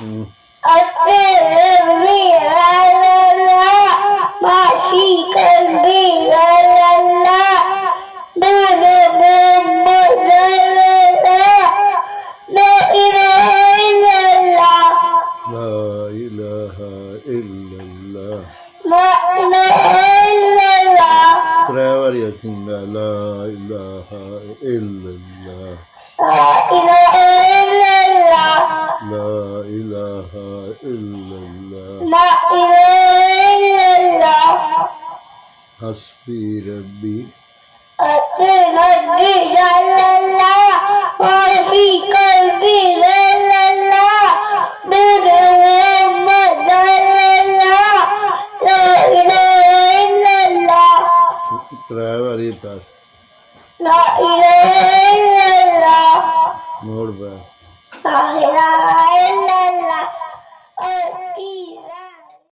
قلبي لا لا لا ما في قلبي لا لا لا نور محمد لا لا لا لا إله إلا الله لا إله إلا الله لا إله إلا الله ترے واری آکھیں گا لا الہ الا اللہ لا إله إلا الله لا الہ الا اللہ لا إله إلا الله حسبی ربی ربي لا لا لا ما في قلبي لا لا لا نور محمد لا لا لا لا إله إلا الله ترے واری پاس لا إله إلا الله موڑ پہ لا إله إلا الله